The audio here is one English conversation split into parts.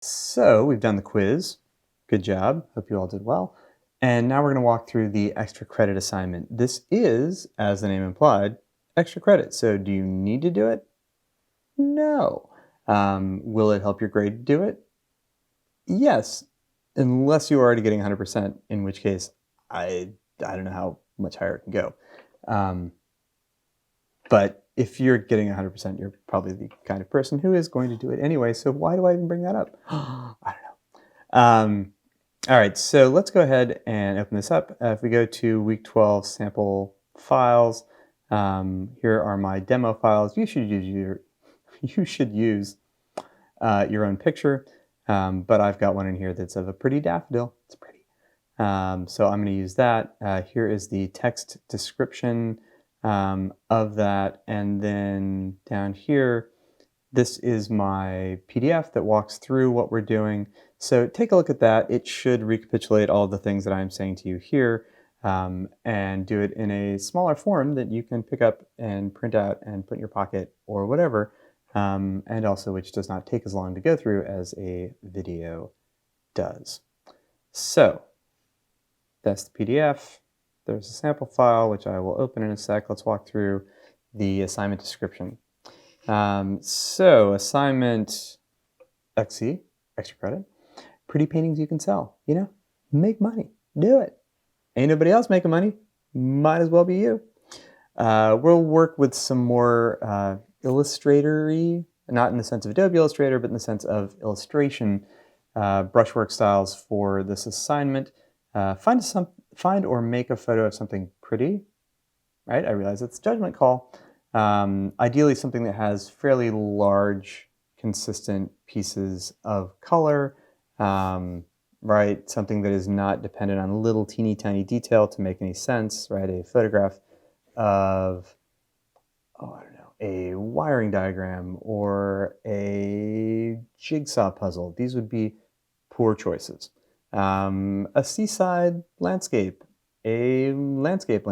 So we've done the quiz. Good job. Hope you all did well. And now we're going to walk through the extra credit assignment. This is, as the name implied, extra credit. So do you need to do it? No. Will it help your grade to do it? Yes, unless you're already getting 100%, in which case I don't know how much higher it can go. But if you're getting 100%, you're probably the kind of person who is going to do it anyway. So why do I even bring that up? I don't know. All right, so let's go ahead and open this up. If we go to week 12 sample files, here are my demo files. You should use your own picture, but I've got one in here that's of a pretty daffodil. It's pretty. So I'm going to use that. Here is the text description of that, and then down here, this is my PDF that walks through what we're doing. So take a look at that. It should recapitulate all the things that I'm saying to you here and do it in a smaller form that you can pick up and print out and put in your pocket or whatever, and also which does not take as long to go through as a video does. So that's the PDF. There's a sample file, which I will open in a sec. Let's walk through the assignment description. So assignment XC, extra credit, pretty paintings you can sell, make money, do it. Ain't nobody else making money, might as well be you. We'll work with some more illustrator-y, not in the sense of Adobe Illustrator, but in the sense of illustration, brushwork styles for this assignment. Find or make a photo of something pretty, right? I realize it's a judgment call. Ideally something that has fairly large, consistent pieces of color, right? Something that is not dependent on little teeny tiny detail to make any sense, right? A photograph of, I don't know, a wiring diagram or a jigsaw puzzle. These would be poor choices. A seaside landscape, a landscape,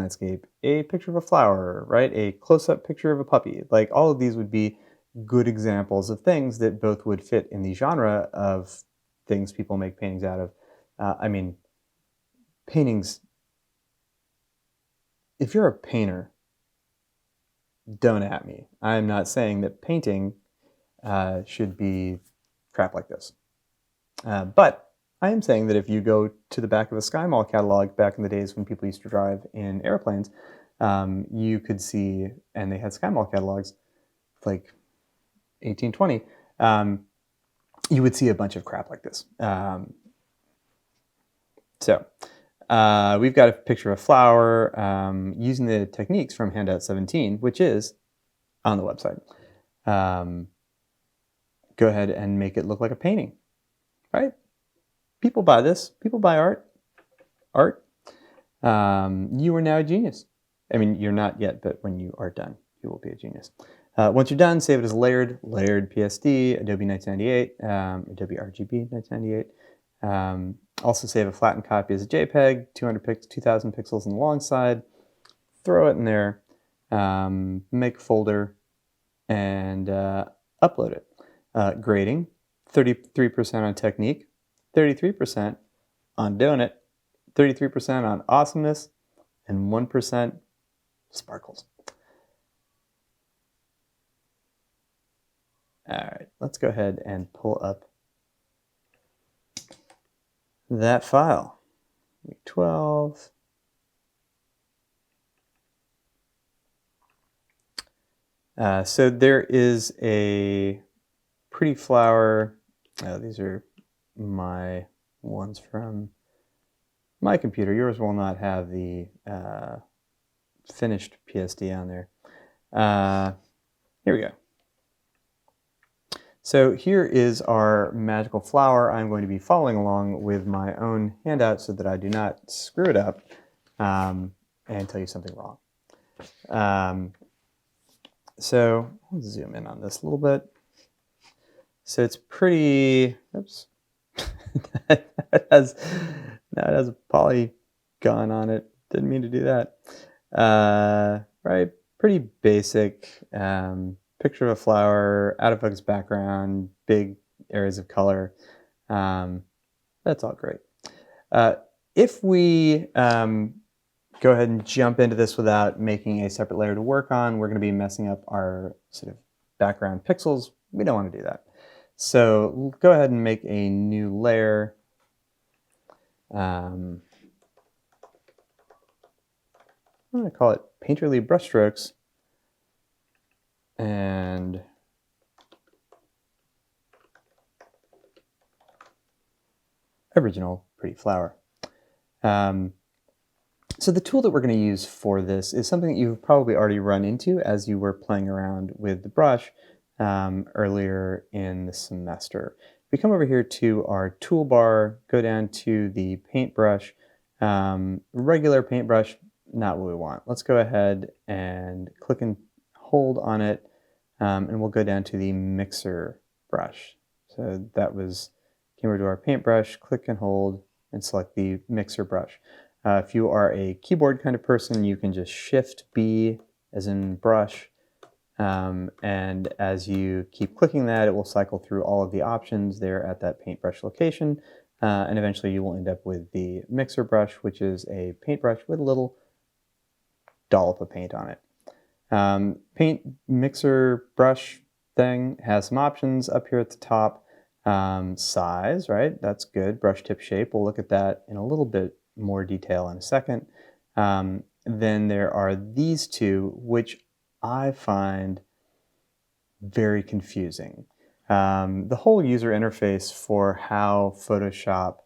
a picture of a flower, right? A close-up picture of a puppy. Like all of these would be good examples of things that both would fit in the genre of things people make paintings out of. Paintings, if you're a painter, don't at me. I'm not saying that painting should be crap like this. But I am saying that if you go to the back of a Sky Mall catalog back in the days when people used to drive in airplanes, you could see, and they had Sky Mall catalogs like 1820, you would see a bunch of crap like this. So we've got a picture of a flower using the techniques from handout 17, which is on the website. Go ahead and make it look like a painting, right? People buy this. People buy art. You are now a genius. I mean, you're not yet, but when you are done, you will be a genius. Once you're done, save it as layered PSD, Adobe 1998, Adobe RGB 1998. Also save a flattened copy as a JPEG, 2,000 pixels on the long side. Throw it in there, make a folder, and upload it. Grading, 33% on technique, 33% on doing it, 33% on awesomeness, and 1% sparkles. All right, let's go ahead and pull up that file. Week 12. So there is a pretty flower. These are my ones from my computer. Yours will not have the finished PSD on there. Here we go. So here is our magical flower. I'm going to be following along with my own handout so that I do not screw it up and tell you something wrong. So let's zoom in on this a little bit. So it's pretty, oops, it has a polygon on it. Didn't mean to do that. Right, pretty basic. Picture of a flower, out of focus background, big areas of color. That's all great. If we go ahead and jump into this without making a separate layer to work on, we're going to be messing up our sort of background pixels. We don't want to do that. So go ahead and make a new layer. I'm going to call it Painterly Brushstrokes. And original pretty flower. So the tool that we're going to use for this is something that you've probably already run into as you were playing around with the brush earlier in the semester. We come over here to our toolbar, go down to the paintbrush, regular paintbrush, not what we want. Let's go ahead and click and hold on it, and we'll go down to the mixer brush. So that was, came over to our paintbrush, click and hold, and select the mixer brush. If you are a keyboard kind of person, you can just Shift B as in brush, and as you keep clicking that, it will cycle through all of the options there at that paintbrush location, and eventually you will end up with the mixer brush, which is a paintbrush with a little dollop of paint on it. Paint mixer brush thing has some options up here at the top. Size, right? That's good. Brush tip shape. We'll look at that in a little bit more detail in a second. Then there are these two, which I find very confusing. The whole user interface for how Photoshop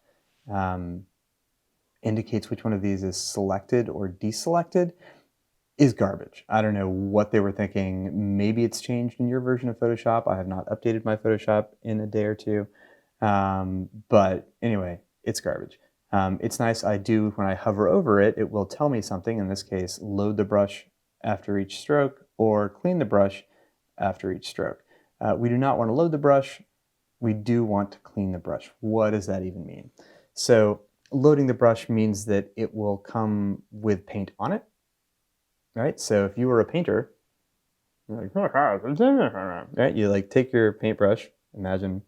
indicates which one of these is selected or deselected is garbage. I don't know what they were thinking. Maybe it's changed in your version of Photoshop. I have not updated my Photoshop in a day or two. But anyway, it's garbage. It's nice. I do, when I hover over it, it will tell me something. In this case, load the brush after each stroke or clean the brush after each stroke. We do not want to load the brush. We do want to clean the brush. What does that even mean? So loading the brush means that it will come with paint on it. Right? So if you were a painter, you're like, right? You like take your paintbrush, imagine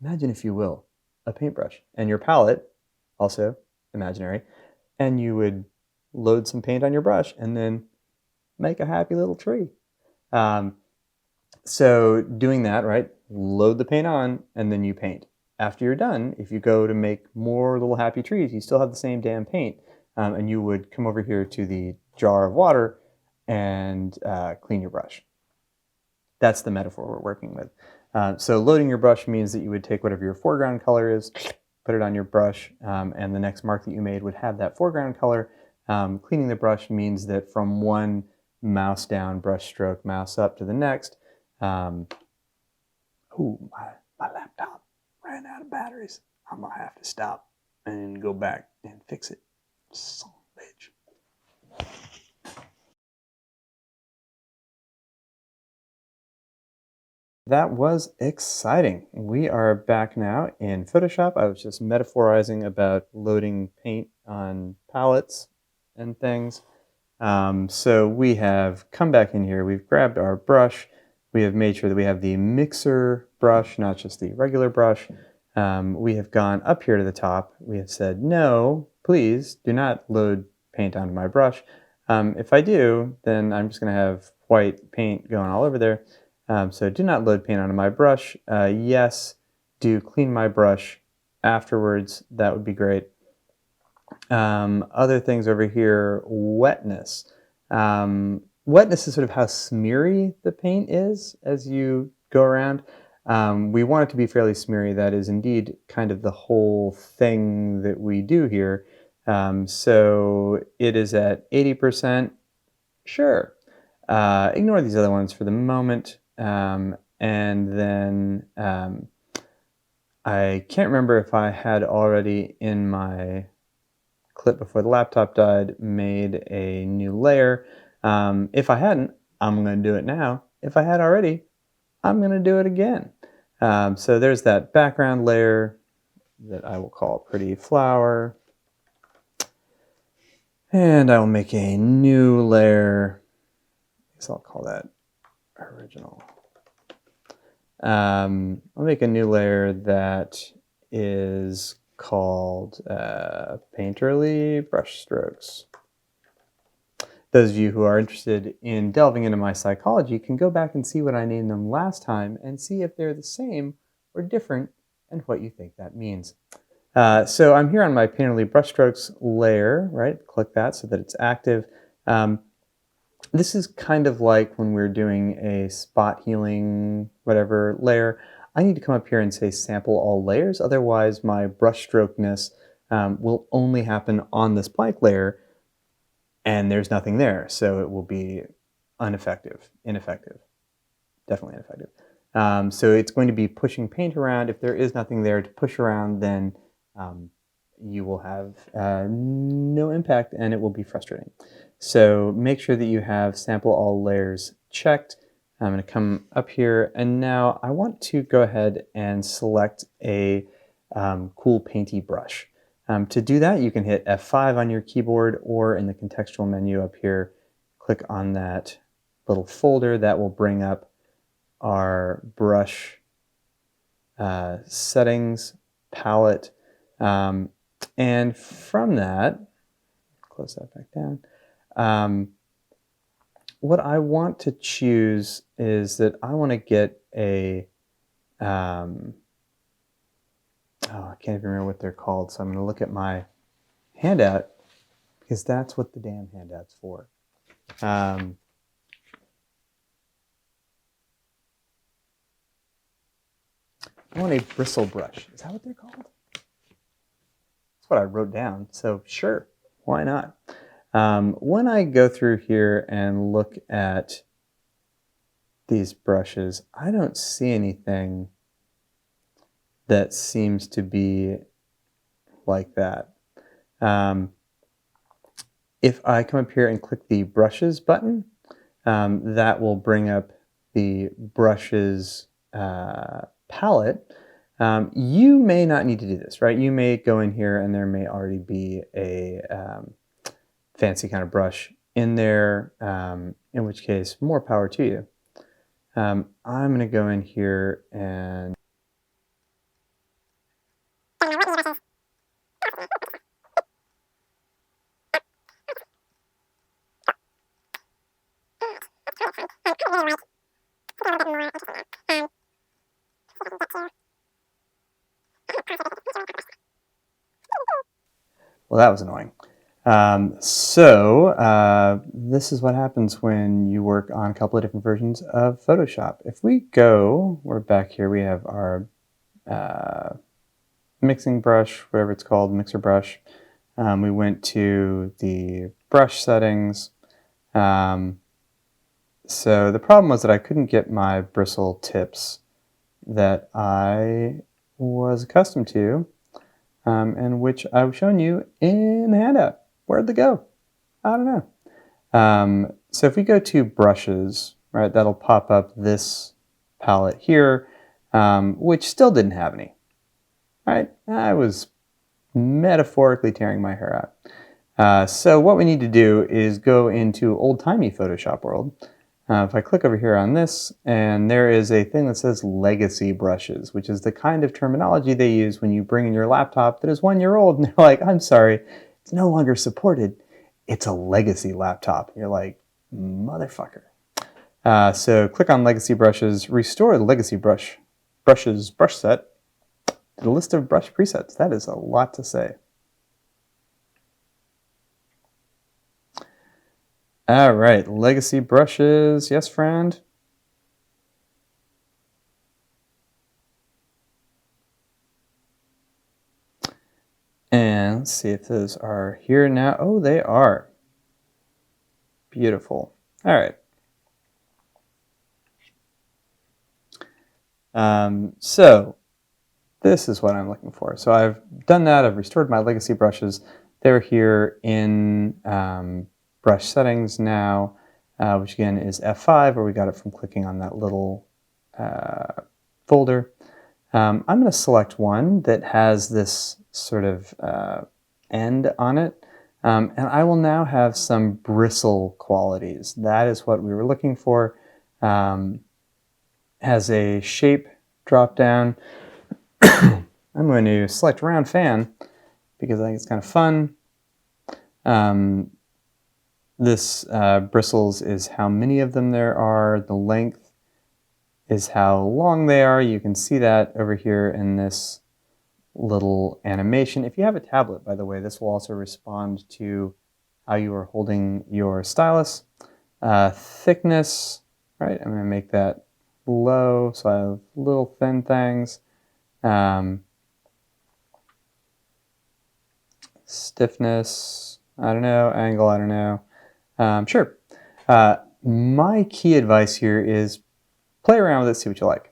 if you will, a paintbrush, and your palette, also imaginary, and you would load some paint on your brush and then make a happy little tree. So doing that, right? Load the paint on and then you paint. After you're done, if you go to make more little happy trees, you still have the same damn paint, and you would come over here to the jar of water and clean your brush. That's the metaphor we're working with. So loading your brush means that you would take whatever your foreground color is, put it on your brush, and the next mark that you made would have that foreground color. Cleaning the brush means that from one mouse down brush stroke, mouse up to the next. Ooh, my laptop ran out of batteries. I'm gonna have to stop and go back and fix it. Son of a bitch. That was exciting. We are back now in Photoshop. I was just metaphorizing about loading paint on palettes and things. So we have come back in here. We've grabbed our brush. We have made sure that we have the mixer brush, not just the regular brush. We have gone up here to the top. We have said, no, please do not load paint onto my brush. If I do, then I'm just going to have white paint going all over there. So do not load paint onto my brush. Yes, do clean my brush afterwards. That would be great. Other things over here, wetness. Wetness is sort of how smeary the paint is as you go around. We want it to be fairly smeary. That is indeed kind of the whole thing that we do here. So it is at 80%. Sure. Ignore these other ones for the moment. And then I can't remember if I had already in my clip before the laptop died made a new layer. If I hadn't, I'm going to do it now. If I had already, I'm going to do it again. So there's that background layer that I will call Pretty Flower. And I will make a new layer. I guess I'll call that Original. I'll make a new layer that is called Painterly Brush Strokes. Those of you who are interested in delving into my psychology can go back and see what I named them last time and see if they're the same or different and what you think that means. So I'm here on my Painterly Brushstrokes layer, right? Click that so that it's active. This is kind of like when we're doing a spot healing, whatever layer. I need to come up here and say sample all layers, otherwise my brushstrokeness will only happen on this blank layer and there's nothing there, so it will be ineffective, definitely ineffective. So it's going to be pushing paint around. If there is nothing there to push around, then you will have no impact and it will be frustrating. So make sure that you have sample all layers checked. I'm going to come up here and now I want to go ahead and select a cool painty brush. To do that, you can hit F5 on your keyboard or in the contextual menu up here, click on that little folder that will bring up our brush settings palette. And from that, close that back down. What I want to choose is that I want to get a, I can't even remember what they're called, so I'm going to look at my handout because that's what the damn handout's for. I want a bristle brush. Is that what they're called? That's what I wrote down, so sure, why not? When I go through here and look at these brushes, I don't see anything that seems to be like that. If I come up here and click the brushes button, that will bring up the brushes palette. You may not need to do this, right? You may go in here and there may already be a fancy kind of brush in there, in which case more power to you. I'm going to go in here and well, that was annoying. This is what happens when you work on a couple of different versions of Photoshop. If we go, we're back here, we have our mixing brush, whatever it's called, mixer brush. We went to the brush settings. So the problem was that I couldn't get my bristle tips that I was accustomed to, and which I've shown you in the handout. Where'd they go? I don't know. So if we go to brushes, right, that'll pop up this palette here, which still didn't have any. Right? I was metaphorically tearing my hair out. So what we need to do is go into old-timey Photoshop world. If I click over here on this, and there is a thing that says legacy brushes, which is the kind of terminology they use when you bring in your laptop that is 1 year old, and they're like, I'm sorry, it's no longer supported. It's a legacy laptop. You're like, motherfucker. So click on legacy brushes, restore the legacy brushes brush set to the list of brush presets. That is a lot to say. All right, legacy brushes. Yes, friend? And let's see if those are here now. Oh, they are. Beautiful. All right. So this is what I'm looking for. So I've done that. I've restored my legacy brushes. They're here in brush settings now, which again is F5, where we got it from clicking on that little folder. I'm going to select one that has this sort of end on it, and I will now have some bristle qualities. That is what we were looking for. Has a shape drop down. I'm going to select round fan because I think it's kind of fun. This bristles is how many of them there are. The length is how long they are. You can see that over here in this little animation. If you have a tablet, by the way, this will also respond to how you are holding your stylus. Thickness, right? I'm going to make that low, so I have little thin things. Stiffness, I don't know. Angle, I don't know. Sure. My key advice here is play around with it, see what you like.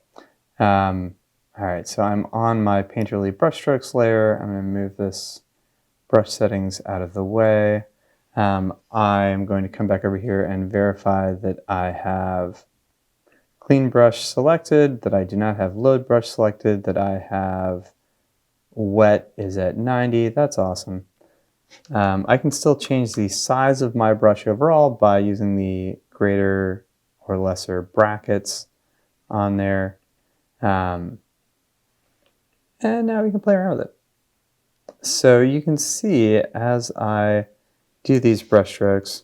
All right, so I'm on my Painterly brushstrokes layer. I'm going to move this brush settings out of the way. I'm going to come back over here and verify that I have clean brush selected, that I do not have load brush selected, that I have wet is at 90. That's awesome. I can still change the size of my brush overall by using the greater or lesser brackets on there. And now we can play around with it. So you can see as I do these brush strokes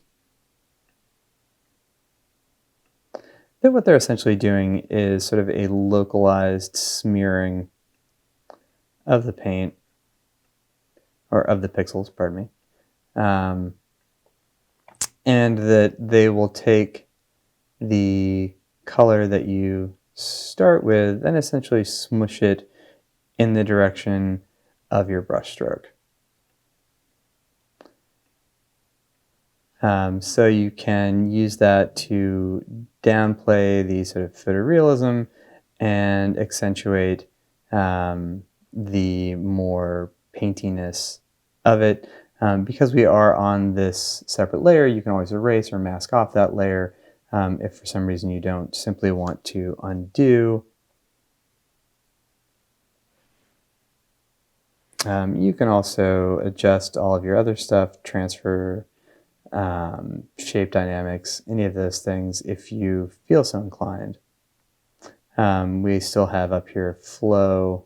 that what they're essentially doing is sort of a localized smearing of the paint, or of the pixels, pardon me. And that they will take the color that you start with and essentially smush it in the direction of your brush stroke. So you can use that to downplay the sort of photorealism and accentuate the more paintiness of it. Because we are on this separate layer, you can always erase or mask off that layer if for some reason you don't simply want to undo. You can also adjust all of your other stuff, transfer, shape dynamics, any of those things if you feel so inclined. We still have up here flow.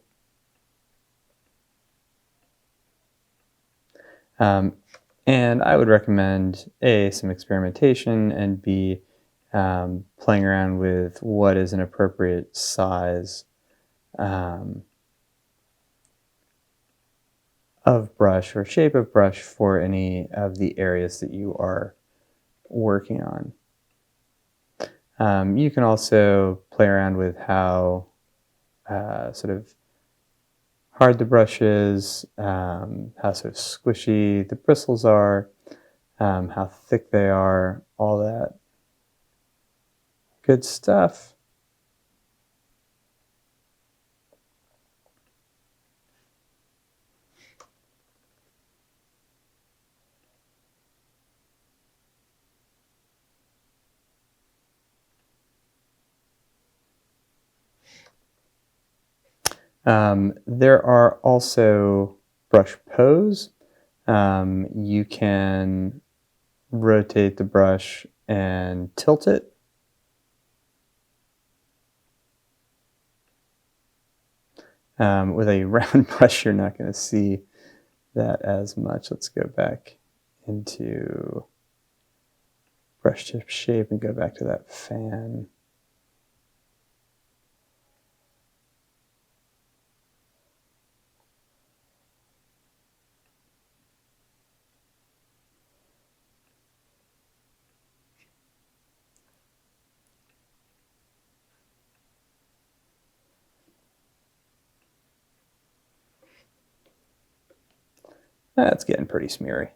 And I would recommend A, some experimentation, and B, playing around with what is an appropriate size of brush or shape of brush for any of the areas that you are working on. You can also play around with how sort of hard the brush is, how sort of squishy the bristles are, how thick they are, all that good stuff. There are also brush pose. You can rotate the brush and tilt it. With a round brush, you're not going to see that as much. Let's go back into brush tip shape and go back to that fan. That's getting pretty smeary.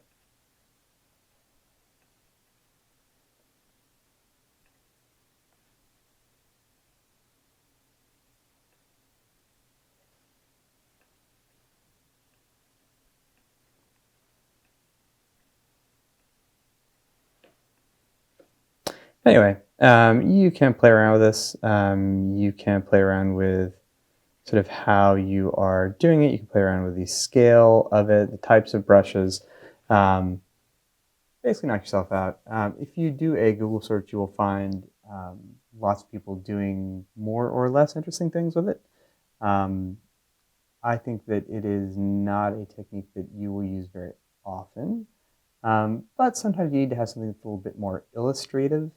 Anyway, you can play around with this. You can play around with sort of how you are doing it. You can play around with the scale of it, the types of brushes. Basically knock yourself out. If you do a Google search, you will find lots of people doing more or less interesting things with it. I think that it is not a technique that you will use very often, but sometimes you need to have something that's a little bit more illustrative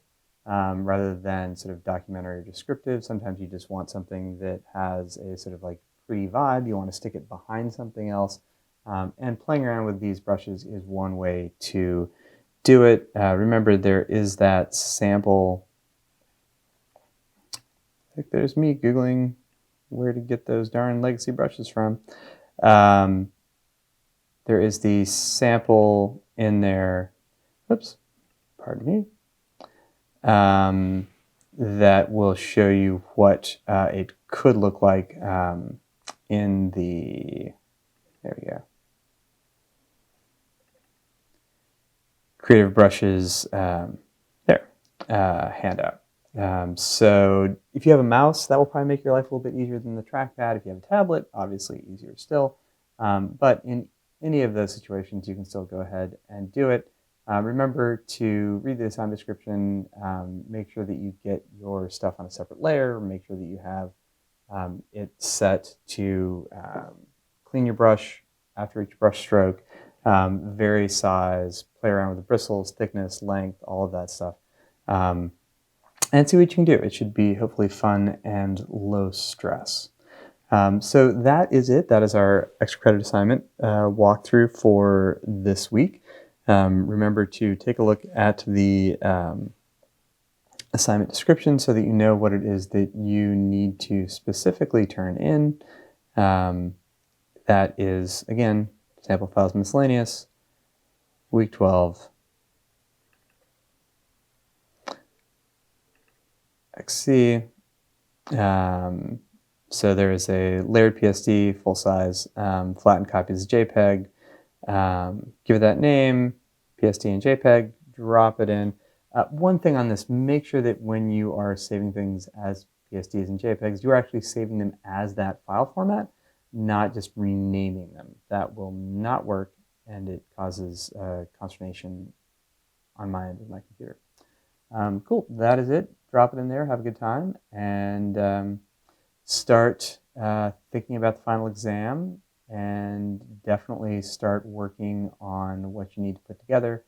rather than sort of documentary or descriptive. Sometimes you just want something that has a sort of like pretty vibe. You want to stick it behind something else. And playing around with these brushes is one way to do it. Remember, there is that sample. I think there's me Googling where to get those darn legacy brushes from. There is the sample in there. Oops, pardon me. That will show you what it could look like in the, there we go, Creative Brushes handout. So if you have a mouse, that will probably make your life a little bit easier than the trackpad. If you have a tablet, obviously easier still. But in any of those situations, you can still go ahead and do it. Remember to read the assignment description, make sure that you get your stuff on a separate layer, make sure that you have it set to clean your brush after each brush stroke, vary size, play around with the bristles, thickness, length, all of that stuff. And see what you can do. It should be hopefully fun and low stress. So that is it. That is our extra credit assignment walkthrough for this week. Remember to take a look at the assignment description so that you know what it is that you need to specifically turn in. That is, again, sample files miscellaneous, week 12, XC. So there is a layered PSD, full size, flattened copies of JPEG. Give it that name, PSD and JPEG, drop it in. One thing on this, make sure that when you are saving things as PSDs and JPEGs, you are actually saving them as that file format, not just renaming them. That will not work, and it causes consternation on my end of my computer. Cool, that is it. Drop it in there, have a good time, and start thinking about the final exam, and definitely start working on what you need to put together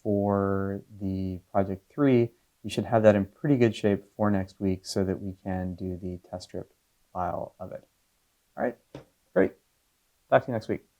for the project 3. You should have that in pretty good shape for next week so that we can do the test strip file of it. All right, great. Talk to you next week.